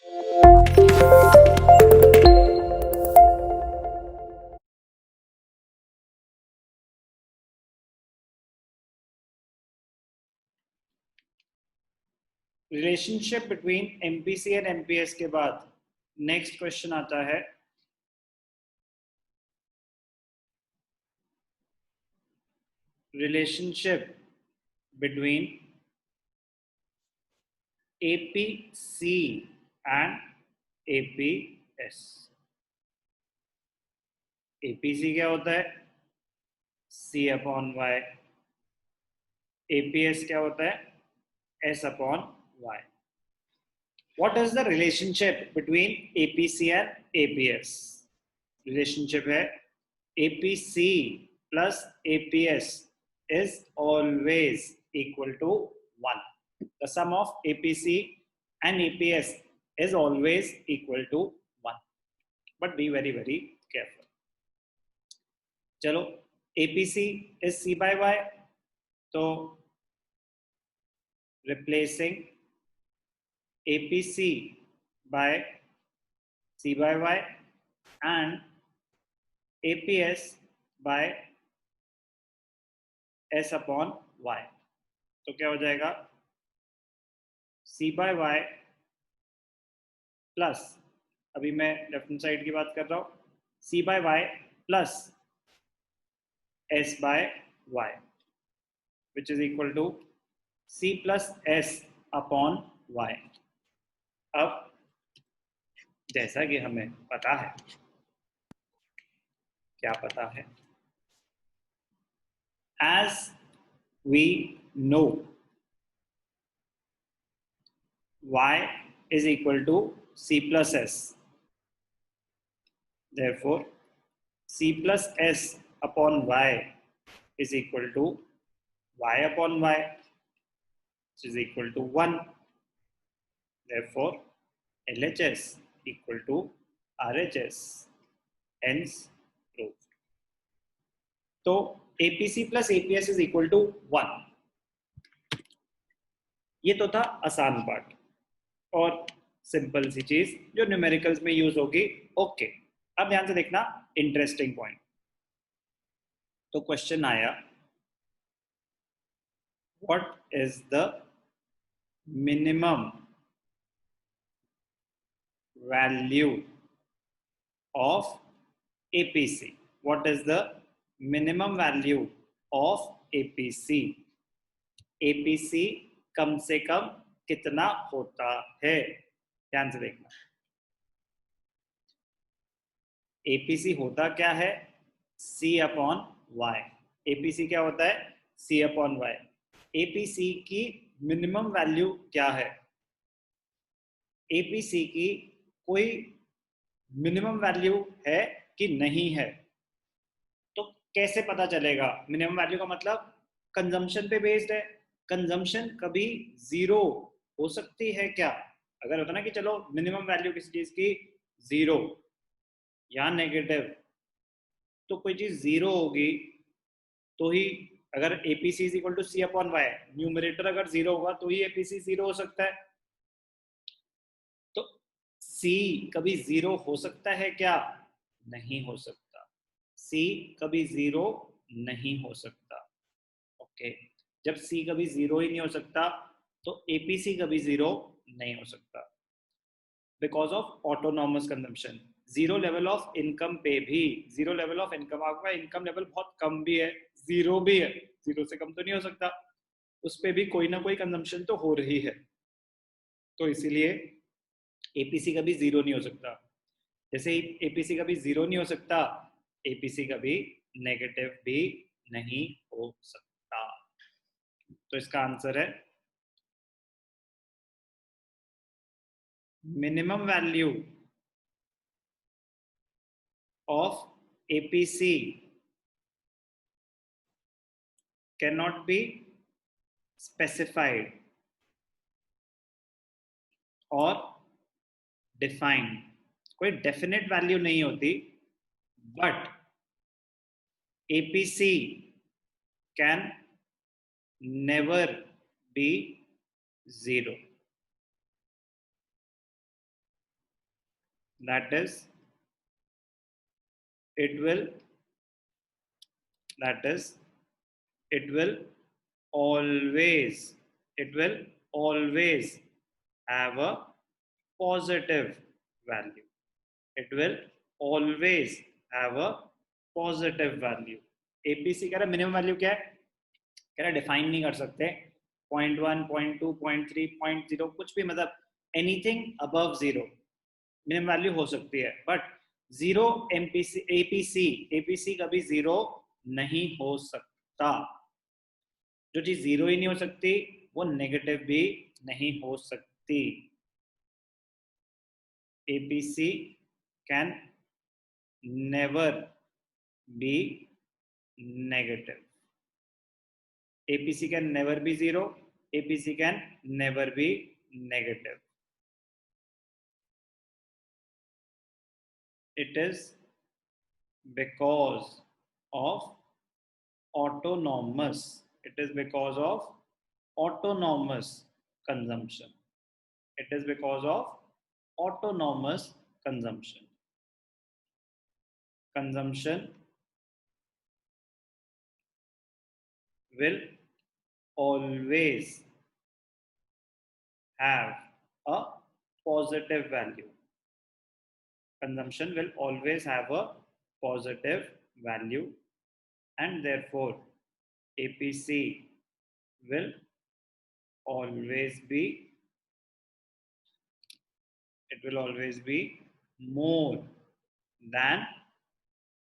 Relationship between MPC and MPS के बाद next question आता है relationship between APC and APS. APC क्या होता है? सी अपॉन वाई। एपीएस क्या होता है? S upon Y. What is the relationship between APC and APS? Relationship है APC plus APS is always equal to 1. The sum of APC and APS is always equal to 1. But be very, very careful. चलो, APC is C by Y. तो replacing APC by C by Y and APS by S upon Y. तो क्या हो जाएगा? C by Y plus, अभी मैं left hand side की बात कर रहा हूँ, C by Y plus S by Y which is equal to C plus S upon Y. अब जैसा कि हमें पता है, क्या पता है? As we know, Y is equal to C plus S. Therefore, C plus S upon Y is equal to Y upon Y, which is equal to 1. Therefore, LHS equal to RHS. Hence, proved. तो APC plus APS is equal to 1. ये तो था आसान part और simple सी चीज जो numericals में use होगी। ओके, अब ध्यान से देखना, इंटरेस्टिंग पॉइंट। तो क्वेश्चन आया, what is the minimum value of APC? What is the minimum value of APC? APC कम से कम कितना होता है? ध्यान से देखना। APC होता क्या है? C upon Y. APC क्या होता है? C upon Y. APC की मिनिमम वैल्यू क्या है? APC की कोई मिनिमम वैल्यू है कि नहीं है? तो कैसे पता चलेगा? मिनिमम वैल्यू का मतलब कंजम्पशन पे बेस्ड है। कंजम्पशन कभी जीरो हो सकती है क्या? अगर होता ना कि चलो मिनिमम वैल्यू किसी चीज की जीरो या नेगेटिव, तो कोई चीज जीरो होगी तो ही, अगर APC is equal to C upon Y, numerator अगर जीरो होगा तो ही APC जीरो हो सकता है। तो C कभी जीरो हो सकता है क्या? नहीं हो सकता। C कभी जीरो नहीं हो सकता। ओके, जब C कभी जीरो ही नहीं हो सकता तो APC कभी जीरो नहीं हो सकता, because of autonomous consumption. Zero level of income पे भी, जीरो लेवल ऑफ इनकम, आपका इनकम लेवल बहुत कम भी है, जीरो भी है, जीरो से कम तो नहीं हो सकता, उस पे भी कोई ना कोई कंजम्पशन तो हो रही है। तो इसीलिए APC कभी जीरो नहीं हो सकता। जैसे ही APC कभी जीरो नहीं हो सकता, APC कभी नेगेटिव भी नहीं हो सकता। तो इसका आंसर है minimum value of APC cannot be specified or defined. कोई डेफिनेट वैल्यू नहीं होती, but APC can never be zero. that is it will that is it will always it will always have a positive value. It will always have a positive value. APC कह रहा minimum value क्या है, कह रहा define नहीं कर सकते, 0.1 0.2 0.3 0.0 कुछ भी, मतलब anything above zero minimum value हो सकती है, but zero MPC APC APC कभी जीरो नहीं हो सकता। जो चीज जीरो ही नहीं हो सकती वो नेगेटिव भी नहीं हो सकती। APC can never B negative, APC can never B zero, APC can never B negative. It is because of autonomous. It is because of autonomous consumption. It is because of autonomous consumption. Consumption will always have a positive value. Consumption will always have a positive value, and therefore APC will always be more than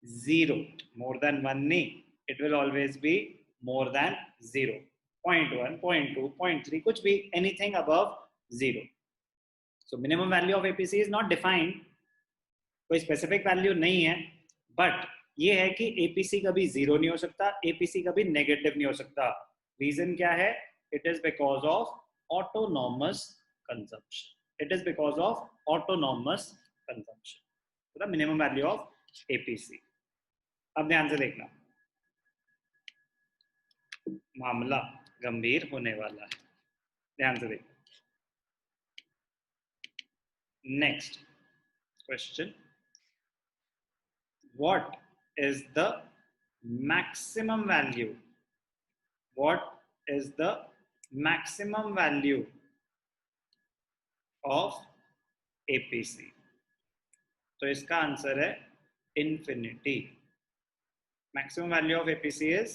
zero. More than one nahi, it will always be more than 0. 0.1 0.2 0.3 कुछ भी, anything above 0. So minimum value of APC is not defined, कोई specific value नहीं है, but ये है कि APC कभी zero नहीं हो सकता, एपीसी कभी नेगेटिव नहीं हो सकता। रीजन क्या है? It is because of autonomous consumption. It is because of autonomous consumption, the minimum value of APC. अब ध्यान से देखना, मामला गंभीर होने वाला है, ध्यान से देखना। Next question, what is the maximum value? What is the maximum value of APC? तो इसका आंसर है infinity. Maximum value of APC is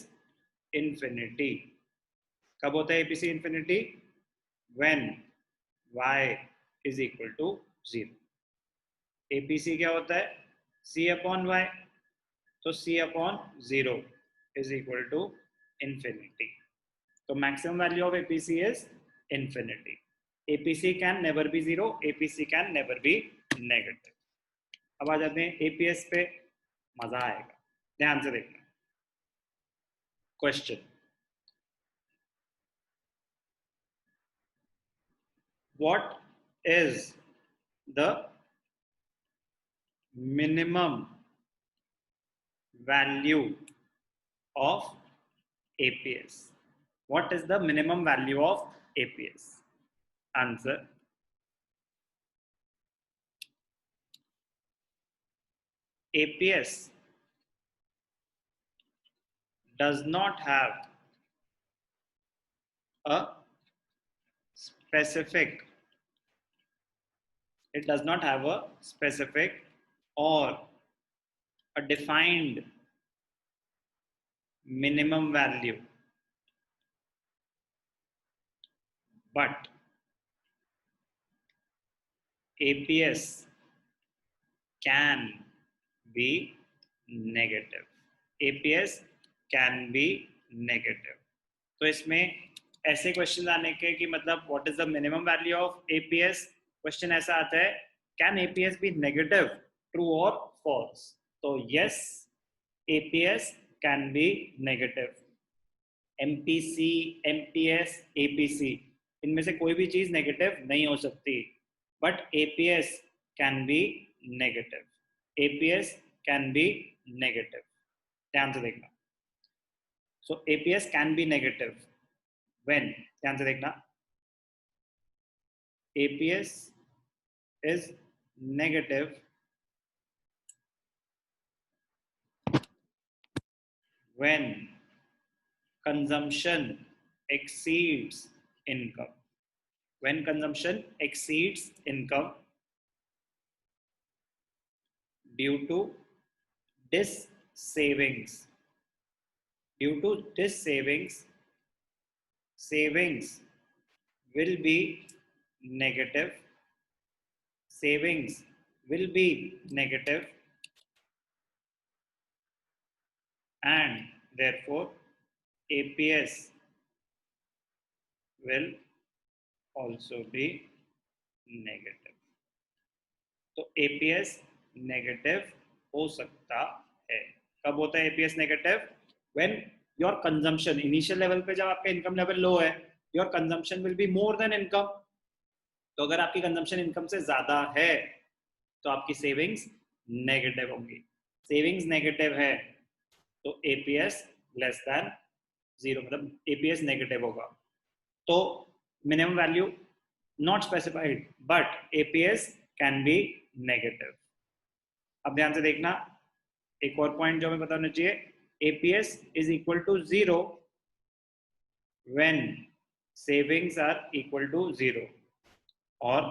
infinity. कब होता है APC infinity? When y is equal to 0. APC क्या होता है? C upon y, तो C upon 0 is equal to infinity. So maximum value of APC is infinity. APC can never be 0, APC can never be negative. अब आ जाते हैं APS पे, मजा आएगा, ध्यान से देखना। Question, what is the minimum value of APS? What is the minimum value of APS? Answer, APS does not have a specific, it does not have a specific or a defined minimum value, but APS can be negative. APS can be negative. तो इसमें ऐसे question आने के कि मतलब what is the minimum value of APS, question ऐसा आता है, can APS be negative, true और फॉल्स? तो yes, APS can be negative. MPC, MPS, APC, इनमें से कोई भी चीज नेगेटिव नहीं हो सकती, but APS can be negative. APS can be negative, ध्यान से देखना। सो APS can be negative when, ध्यान से देखना, APS is negative when consumption exceeds income. When consumption exceeds income due to this savings. Due to this savings will be negative. Savings will be negative, and therefore APS will also be negative. तो APS negative हो सकता है. कब होता है APS negative? When your consumption initial level पे, जब आपका इनकम लेवल लो है, your consumption will be more than income. तो अगर आपकी कंजम्पशन इनकम से ज्यादा है तो आपकी सेविंग्स नेगेटिव होंगी. सेविंग्स नेगेटिव है तो एपीएस लेस देन जीरो, मतलब एपीएस नेगेटिव होगा. तो minimum value not specified but APS can be negative. अब ध्यान से देखना, एक और पॉइंट जो हमें पता होना चाहिए, APS is equal to zero when savings are equal to zero or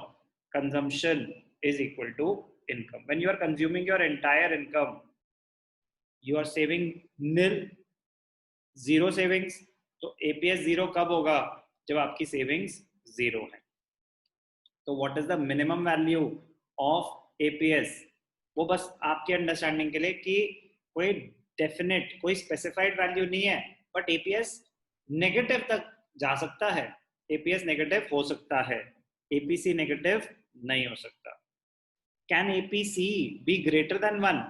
consumption is equal to income. When you are consuming your entire income, you are saving nil, zero savings. तो APS zero कब होगा? जब आपकी savings zero है. तो what is the minimum value of APS? वो बस आपके अंडरस्टैंडिंग के लिए कि कोई डेफिनेट, कोई स्पेसिफाइड वैल्यू नहीं है, बट APS नेगेटिव तक जा सकता है. APS नेगेटिव हो सकता है, APC नेगेटिव नहीं हो सकता. Can APC B greater than 1?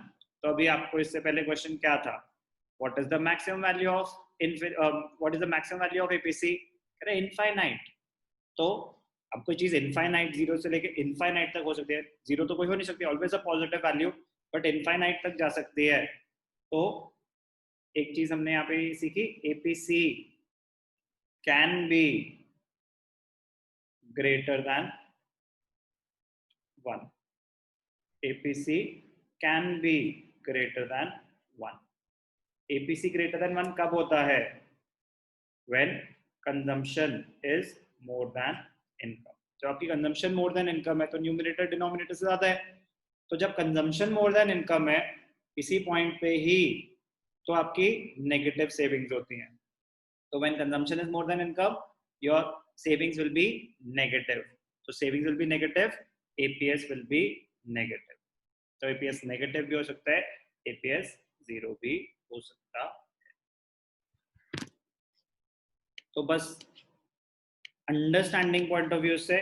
तो अभी आपको इससे पहले क्वेश्चन क्या था? What is the maximum value of what is the maximum value of APC? अरे इनफाइनाइट. तो अब कोई चीज इनफाइनाइट, जीरो से लेके इनफाइनाइट तक हो सकती है. जीरो तो कोई हो नहीं सकती, always a positive value, but infinite तक जा सकती है. तो एक चीज हमने यहाँ पे सीखी, APC can be greater than 1. APC can be greater than 1. APC greater than 1 कब होता है? When consumption is more than income. जब आपकी consumption more than income है तो न्यूमरेटर डिनोमिनेटर से ज्यादा है. तो जब consumption more than income है, इसी पॉइंट पे ही तो आपकी नेगेटिव सेविंग्स होती हैं. तो when consumption is more than income, your savings will be negative. So savings will be negative, APS will be negative. तो APS negative भी हो सकता है, APS जीरो भी हो सकता है. तो बस अंडरस्टैंडिंग पॉइंट ऑफ व्यू से,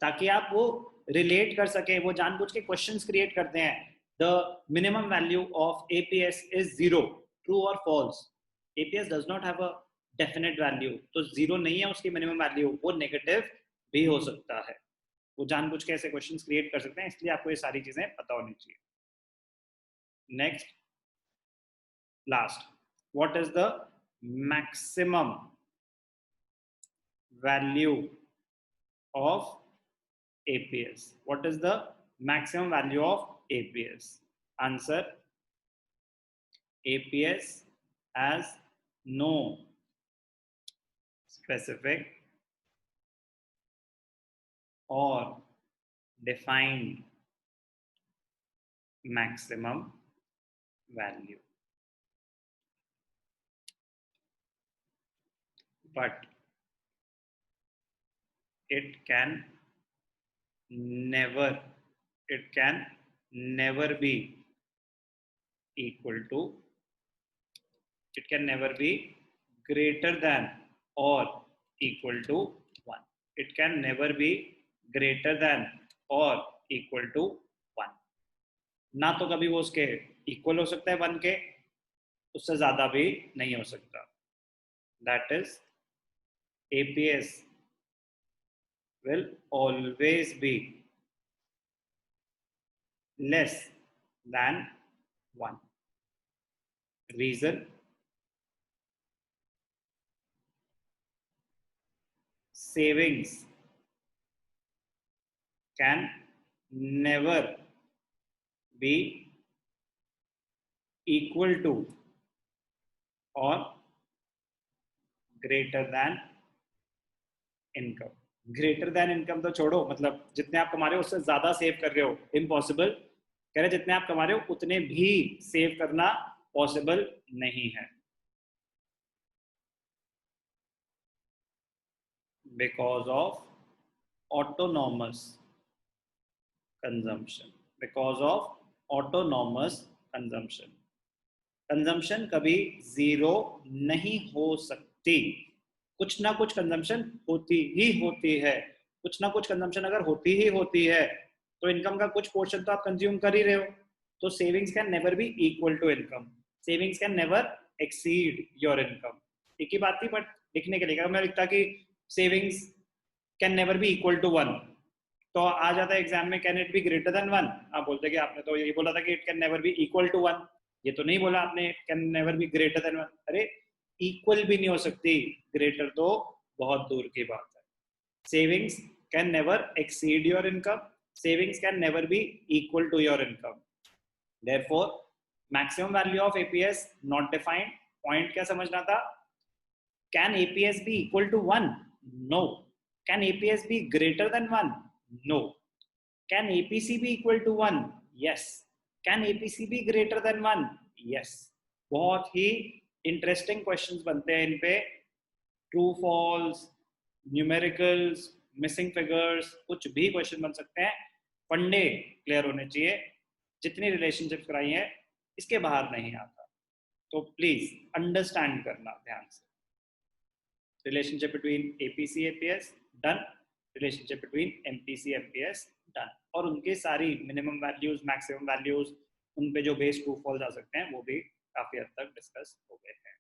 ताकि आप वो रिलेट कर सके, वो जानबूझ के क्वेश्चंस क्रिएट करते हैं. The minimum value of APS is zero, true और false. APS does not have a definite value, तो जीरो नहीं है उसकी मिनिमम वैल्यू, वो नेगेटिव भी हो सकता है. वो जानबूझ के ऐसे क्वेश्चंस क्रिएट कर सकते हैं, इसलिए आपको ये सारी चीजें पता होनी चाहिए. Next, last, what is the maximum value of APS? What is the maximum value of APS? Answer, APS has no specific or defined maximum value, but it can never be equal to, it can never be greater than or equal to 1. It can never be greater than or equal to 1. ना तो कभी वो उसके equal हो सकता है 1 के, उससे ज्यादा भी नहीं हो सकता. That is, APS will always be less than 1. Reason, savings can never be equal to और greater than income. Greater than income तो छोड़ो, मतलब जितने आप कमा रहे हो उससे ज्यादा सेव कर रहे हो, इम्पॉसिबल। कह रहे जितने आप कमा रहे हो उतने भी सेव करना पॉसिबल नहीं है। Because of autonomous consumption, because of autonomous consumption. Consumption कभी जीरो नहीं हो सकती, कुछ ना कुछ कंजम्पशन होती ही होती है। कुछ ना कुछ कंजम्पशन अगर होती ही होती है तो इनकम का कुछ पोर्शन तो आप कंज्यूम कर ही रहे हो। तो savings can never be equal to income, savings can never exceed your income. एक ही बात थी, बट लिखने के लिए अगर मैं लिखता कि savings can never be equal to 1, तो आ जाता है एग्जाम में can it be greater than 1। आप बोलते कि आपने तो यही बोला था कि it can never be equal to 1, ये तो नहीं बोला आपने can never be greater than 1। अरे इक्वल भी नहीं हो सकती, ग्रेटर तो बहुत दूर की बात है। Savings can never exceed your income, savings can never be equal to your income. Therefore maximum value of APS not defined. Point क्या समझना था? Can APS be equal to 1? No. Can APS be greater than 1? No. Can APC be equal to 1? Yes. Can APC be greater than 1? Yes. बहुत ही interesting questions बनते हैं इन पे, true false, numericals, missing figures, कुछ भी question बन सकते हैं। फंडे क्लियर होने चाहिए, जितनी रिलेशनशिप कराई है इसके बाहर नहीं आता, तो प्लीज अंडरस्टैंड करना ध्यान से। Relationship between APC APS done, relationship between MPC MPS done, और उनके सारी मिनिमम वैल्यूज, मैक्सिमम वैल्यूज, उन पे जो बेस ट्रू फॉल्स आ सकते हैं वो भी काफी हद तक डिस्कस हो गए हैं।